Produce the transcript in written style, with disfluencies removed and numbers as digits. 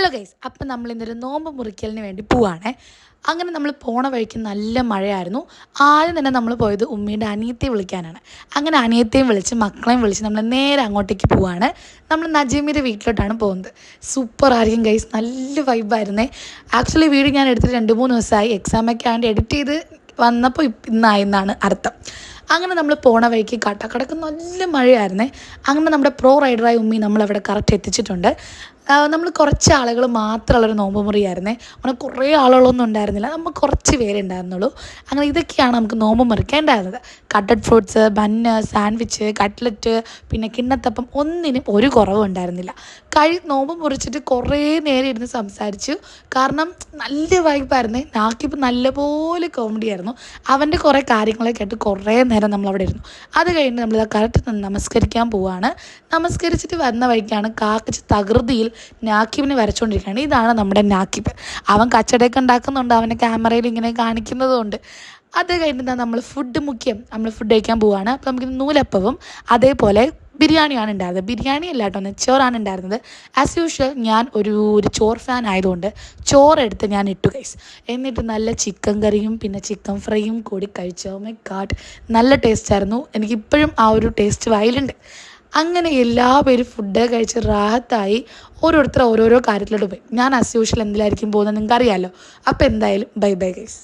Hello guys, അപ്പം നമ്മൾ ഇന്നൊരു നോമ്പ് മുറിക്കലിന് വേണ്ടി പോവാണേ. അങ്ങനെ നമ്മൾ പോണ വഴിക്ക് നല്ല മഴയായിരുന്നു. ആദ്യം തന്നെ നമ്മൾ പോയത് ഉമ്മീൻ്റെ അനിയത്തിയെ വിളിക്കാനാണ്. അങ്ങനെ അനിയത്തെയും വിളിച്ച് മക്കളെയും വിളിച്ച് നമ്മൾ നേരെ അങ്ങോട്ടേക്ക് പോവാണ്. നമ്മൾ നജീമിൻ്റെ വീട്ടിലോട്ടാണ് പോകുന്നത്. സൂപ്പർ ആയിരിക്കും ഗൈസ്, നല്ല വൈബായിരുന്നേ. ആക്ച്വലി വീഡിയോ ഞാൻ എടുത്തിട്ട് 2-3 ദിവസമായി. എക്സാമൊക്കെ ആണ്ട് എഡിറ്റ് ചെയ്ത് വന്നപ്പോൾ ഇന്നായെന്നാണ് അർത്ഥം. അങ്ങനെ നമ്മൾ പോണ വഴിക്ക് കടക്ക് നല്ല മഴയായിരുന്നേ. അങ്ങനെ നമ്മുടെ പ്രോ റൈഡറായ ഉമ്മി നമ്മളവിടെ കറക്റ്റ് എത്തിച്ചിട്ടുണ്ട്. നമ്മൾ കുറച്ച് ആളുകൾ മാത്രമുള്ളൊരു നോമ്പ് മുറിയായിരുന്നേ. അങ്ങനെ കുറേ ആളുകളൊന്നും ഉണ്ടായിരുന്നില്ല, നമ്മൾ കുറച്ച് പേരെ ഉണ്ടായിരുന്നുള്ളൂ. അങ്ങനെ ഇതൊക്കെയാണ് നമുക്ക് നോമ്പ് മുറിക്കേണ്ടായിരുന്നത്. കട്ടഡ് ഫ്രൂട്ട്സ്, ബന്ന്, സാൻഡ്വിച്ച്, കട്ട്ലറ്റ്, പിന്നെ കിണ്ണത്തപ്പം, ഒന്നിനും ഒരു കുറവും ഉണ്ടായിരുന്നില്ല. നോമ്പ് മുറിച്ചിട്ട് കുറേ നേരം ഇരുന്ന് സംസാരിച്ചു. കാരണം നല്ല വൈബായിരുന്നേ. നാക്കിപ്പോൾ നല്ലപോലെ കോമഡി ആയിരുന്നു. അവൻ്റെ കുറേ കാര്യങ്ങളൊക്കെ കേട്ട് കുറേ നേരം നമ്മളവിടെ ഇരുന്നു. അത് കഴിഞ്ഞ് നമ്മളിത് കറക്റ്റ് നമസ്കരിക്കാൻ പോവുകയാണ്. നമസ്കരിച്ചിട്ട് വരുന്ന വഴിക്കാണ് കാക്കച്ച് തകൃതിയിൽ നാക്കിബിനെ വരച്ചുകൊണ്ടിരിക്കുകയാണ്. ഇതാണ് നമ്മുടെ നാക്കിബ്. അവൻ കച്ചടയൊക്കെ ഉണ്ടാക്കുന്നുണ്ട്, അവനെ ക്യാമറയിൽ ഇങ്ങനെ കാണിക്കുന്നതുകൊണ്ട്. അത് കഴിഞ്ഞിട്ട് നമ്മൾ ഫുഡ് മുഖ്യം, നമ്മൾ ഫുഡ് കഴിക്കാൻ പോവുകയാണ്. അപ്പോൾ നമുക്ക് നൂലപ്പവും അതേപോലെ ബിരിയാണിയാണ് ഉണ്ടായിരുന്നത്. ബിരിയാണി അല്ല കേട്ടോ, നെച്ചോറാണ് ഉണ്ടായിരുന്നത്. ആസ് യൂഷ്വൽ ഞാൻ ഒരു ചോറ് ഫാൻ ആയതുകൊണ്ട് ചോറെടുത്ത് ഞാൻ ഇട്ടു ഗൈസ്. എന്നിട്ട് നല്ല ചിക്കൻ കറിയും പിന്നെ ചിക്കൻ ഫ്രൈയും കൂടി കഴിച്ചു. ഓ മൈ ഗാഡ്, നല്ല ടേസ്റ്റായിരുന്നു. എനിക്കിപ്പോഴും ആ ഒരു ടേസ്റ്റ് വായിലുണ്ട്. അങ്ങനെ എല്ലാവരും ഫുഡ് കഴിച്ച് റാഹത്തായി ഓരോരുത്തർ ഓരോരോ കാര്യത്തിലോട്ട് പോയി. ഞാൻ ആസ് യൂഷ്വൽ എന്തിലായിരിക്കും പോകുന്നത് നിങ്ങൾക്ക് അറിയാമല്ലോ. അപ്പോൾ എന്തായാലും ബൈ ബൈ ഗൈസ്.